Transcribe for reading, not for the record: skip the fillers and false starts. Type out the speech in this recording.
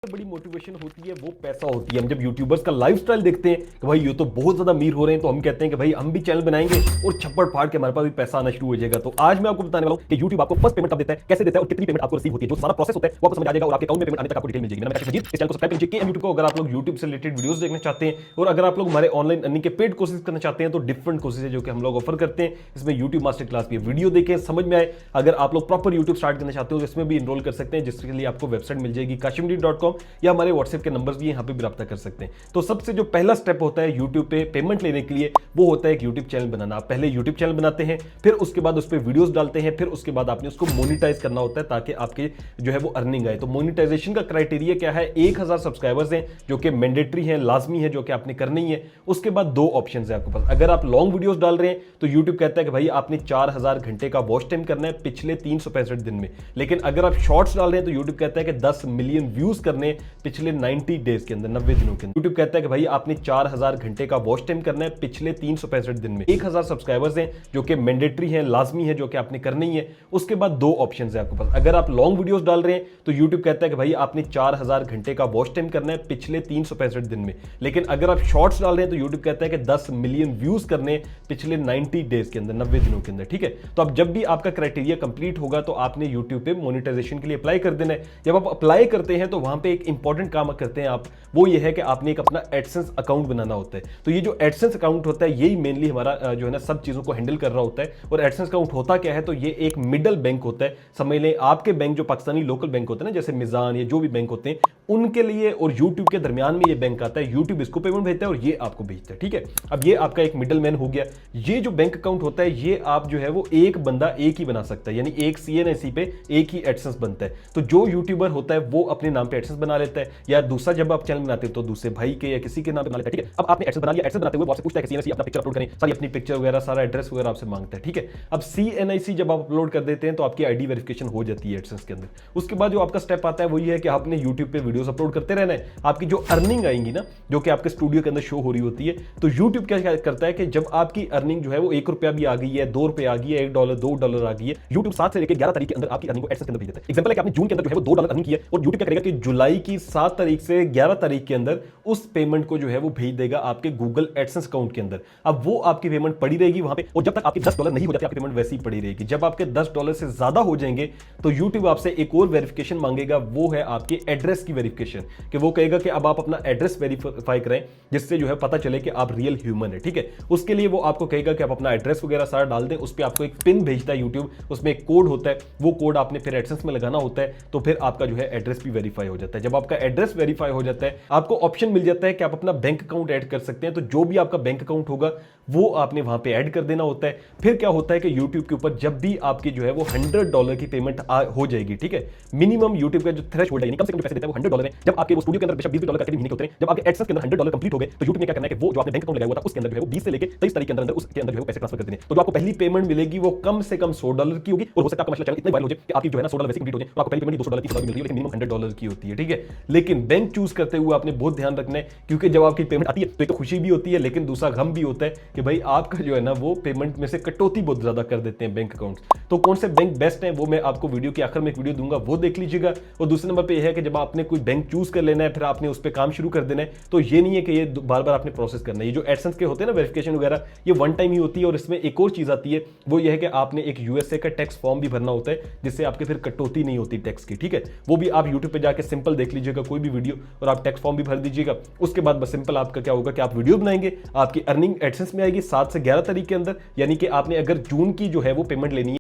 बड़ी मोटिवेशन होती है वो पैसा होती है। हम जब यूट्यूबर्स का लाइफस्टाइल देखते हैं कि भाई ये तो बहुत ज्यादा अमीर हो रहे हैं, तो हम कहते हैं कि भाई हम भी चैनल बनाएंगे और छप्पड़ फाड़ के हमारे पास भी पैसा आना शुरू हो जाएगा। तो आज मैं आपको बताने वाला हूं कि यूट्यूब आपको फर्स्ट पेमेंट कब देता है, कैसे देता है और कितनी पेमेंट आपको रिसीव होती है। जो सारा प्रोसेस होता है वो आपको समझ आ जाएगा और आपके अकाउंट में पेमेंट आने तक आपको डिटेल मिल जाएगी। मैंने कहा इस चैनल को सब्सक्राइब कीजिए यूट्यूब को, अगर आप लोग यूट्यूब से रिलेटेड वीडियोस देखना चाहते हैं और अगर आप लोग हमारे ऑनलाइन अर्निंग के पेड कोर्सेज करना चाहते हैं तो डिफरेंट कोर्सेज है जो कि हम लोग ऑफर करते हैं। इसमें यूट्यूब मास्टर क्लास भी वीडियो देखें, समझ में आए। अगर आप लोग प्रॉपर यूट्यूब स्टार्ट करना चाहते हो तो इसमें भी इनरोल कर सकते हैं, जिसके लिए आपको वेबसाइट मिल जाएगी kashimdeep.com या हमारे व्हाट्सएप के नंबर्स भी यहाँ पे भी रब्ता कर सकते हैं। तो सबसे जो पहला स्टेप होता है यूट्यूब पे पेमेंट लेने के लिए वो होता है एक यूट्यूब चैनल बनाना। आप पहले यूट्यूब चैनल बनाते हैं, फिर उसके बाद उस पर वीडियोस डालते हैं, फिर उसके बाद आपने उसको मोनिटाइज करना होता है ताकि आपके जो है वो अर्निंग आए। तो मोनिटाइजेशन का क्राइटेरिया क्या है? 1000 सब्सक्राइबर्स हैं जो कि मैंडेटरी है, लाजमी है, जो कि आपने करनी है। उसके बाद दो ऑप्शन है आपके पास। अगर आप लॉन्ग वीडियोस डाल रहे हैं तो यूट्यूब कहता है कि भाई आपने 4000 घंटे का वॉच टाइम करना है पिछले 365 दिन में। लेकिन अगर आप शॉर्ट्स डाल रहे हैं तो यूट्यूब कहता है कि 10 मिलियन व्यूज करने पिछले 90 डेज के अंदर, 90 दिनों के अंदर। यूट्यूब कहता है कि भाई आपने 4000 घंटे का वॉच टाइम करना है पिछले 365 दिन में। 1000 सब्सक्राइबर्स हैं जो कि मैंडेटरी है, लाजमी है, जो कि आपने करनी है। उसके बाद दो ऑप्शन है आपके पास। अगर आप लॉन्ग वीडियोस डाल रहे हैं तो यूट्यूब कहता है कि भाई आपने 4000 घंटे का वॉच टाइम करना है पिछले 365 दिन में। लेकिन अगर आप शॉर्ट्स डाल रहे हैं तो यूट्यूब कहता है कि 10 मिलियन व्यूज करने पिछले 90 डेज के अंदर, 90 दिनों के अंदर। ठीक है, तो अब जब भी आपका क्राइटेरिया कंप्लीट होगा तो आपने यूट्यूब पे मोनेटाइजेशन के लिए अप्लाई कर देना है। जब आप अप्लाई करते हैं तो वहां पे एक इंपॉर्टेंट काम करते हैं आप, वो ये है कि आपने एक अपना एडसेंस अकाउंट बनाना होता है। तो ये जो एडसेंस अकाउंट होता है यही मेनली हमारा जो है ना सब चीजों को हैंडल कर रहा होता है। और एडसेंस अकाउंट होता क्या है? तो ये एक मिडल बैंक होता है। समझ लें आपके बैंक जो पाकिस्तानी लोकल बैंक होते हैं ना, जैसे मिजान या जो भी बैंक होते हैं, उनके लिए और यूट्यूब के दरमियान में ये बैंक आता है। यूट्यूब इसको पेमेंट भेजता है और ये आपको भेजता है। ठीक है, अब ये आपका एक मिडल मैन हो गया। ये जो बैंक अकाउंट होता है ये आप जो है वो एक बंदा एक ही बना सकता है, यानी एक CNIC पे एक ही एडसेंस बनता है। तो जो यूट्यूबर होता है वो अपने नाम पे एडसेंस बना लेता है, या दूसरा जब आप चैनल बनाते हो तो दूसरे भाई के या किसी के नाम पे बना लेता है। ठीक है, अब आपने एडसेंस बना लिया, एडसेंस बनाते हुए आपसे पूछता है कि CNIC अपना पिक्चर अपलोड करें, सारी अपनी पिक्चर वगैरह, सारा एड्रेस वगैरह आपसे मांगता है। ठीक है, अब CNIC जब आप अपलोड कर देते हैं तो आपकी ID वेरिफिकेशन हो जाती है एडसेंस के अंदर। उसके बाद जो आपका स्टेप आता है वही है कि आपने यूट्यूब पे वीडियोस अपलोड करते रहना है। आपकी जो अर्निंग आएंगी ना, जो कि आपके स्टूडियो के अंदर शो हो रही होती है, तो यूट्यूब क्या करता है कि जब आपकी अर्निंग जो है वो ₹1 भी आ गई है, ₹2 आ गई है, $1 $2 आ गई है, यूट्यूब 7 से लेकर 11 तारीख के अंदर आपकी अर्निंग को एडसेंस के अंदर भेज देता है। एग्जांपल है कि आपने जून के अंदर जो है वो $2 अर्निंग की है, और यूट्यूब क्या करेगा कि जुलाई की 7 तारीख से 11 तारीख के अंदर उस पेमेंट को जो है वो भेज देगा आपके गूगल एडसेंस अकाउंट के अंदर। अब वो आपकी पेमेंट पड़ी रहेगी वहां पे, और जब तक आपके $10 नहीं हो जाते आपकी पेमेंट वैसी ही पड़ी रहेगी। जब आपके $10 से ज्यादा हो जाएंगे तो यूट्यूब आपसे एक और वेरिफिकेशन मांगेगा, वो है आपके एड्रेस की वेरिफिकेशन। कि वो कहेगा कि अब आप अपना एड्रेस वेरीफाई करें, जिससे जो है पता चले कि आप रियल ह्यूमन है। ठीक है, उसके लिए वो आपको कहेगा कि आप अपना एड्रेस वगैरह सारा डाल दें। उस पर आपको एक पिन भेजता है यूट्यूब, उसमें एक कोड होता है, वो कोड आपने फिर एडसेंस में लगाना होता है, तो फिर आपका जो है एड्रेस भी वेरीफाई हो जाता है। जब आपका एड्रेस वेरीफाई हो जाता है आपको ऑप्शन मिल जाता है कि आप अपना बैंक अकाउंट ऐड कर सकते हैं। तो जो भी आपका बैंक अकाउंट होगा वो आपने वहां पे ऐड कर देना होता है। फिर क्या होता है कि यूट्यूब के ऊपर जब भी आपकी जो है वो $100 की पेमेंट हो जाएगी, ठीक है, मिनिमम यूट्यूब का जो थ्रेशोल्ड है, कम से कम पैसे देता है वो $100 है। जब आपके वो स्टूडियो के अंदर बेशक $20 करके भी महीने के होते हैं, जब आपके एडसेंस के अंदर $100 कंप्लीट हो गए तो यूट्यूब ने क्या करना है कि वो जो आपने बैंक अकाउंट लगाया हुआ था उसके अंदर जो है वो 20 से लेकर 23 तारीख के अंदर उसके अंदर जो है पैसे ट्रांसफर कर देने। तो जो आपको पहली पेमेंट मिलेगी वो कम से कम $100 की होगी, और हो सकता है आपका मसला चैनल इतना वायरल हो जाए कि आपकी जो है ना $100 वैसे कंप्लीट हो जाए, तो आपको पहली पेमेंट $200 की मिल रही है, लेकिन मिनिमम $100 की होती है। ठीक है, लेकिन बैंक चूज करते हुए आपने बहुत ध्यान रखना है, क्योंकि जब आपकी पेमेंट आती है तो एक तो खुशी भी होती है, लेकिन दूसरा गम भी होता है कि भाई आपका जो है ना वो पेमेंट में से कटौती बहुत ज्यादा कर देते हैं बैंक अकाउंट। तो कौन से बैंक बेस्ट है वो मैं आपको वीडियो के आखिर में एक वीडियो दूंगा, वो देख लीजिएगा। और दूसरे नंबर पे यह है कि जब आपने कोई बैंक चूज कर लेना है फिर आपने उस पर काम शुरू कर देना है, तो ये नहीं है कि ये बार बार आपने प्रोसेस करना है। ये जो एडसेंस के होते हैं ना वेरिफिकेशन वगैरह, ये वन टाइम ही होती है। और इसमें एक और चीज आती है, वो ये है कि आपने एक USA का टैक्स फॉर्म भी भरना होता है, जिससे आपके फिर कटौती नहीं होती टैक्स की। ठीक है, वो भी आप यूट्यूब पे जाके सिंपल देख लीजिएगा कोई भी वीडियो, और आप टैक्स फॉर्म भी भर दीजिएगा। उसके बाद बस सिंपल आपका क्या होगा कि आप वीडियो बनाएंगे, आपकी अर्निंग एडसेंस में आएगी 7 से 11 तारीख के अंदर, यानी कि आपने अगर जून की जो है वो पेमेंट लेनी है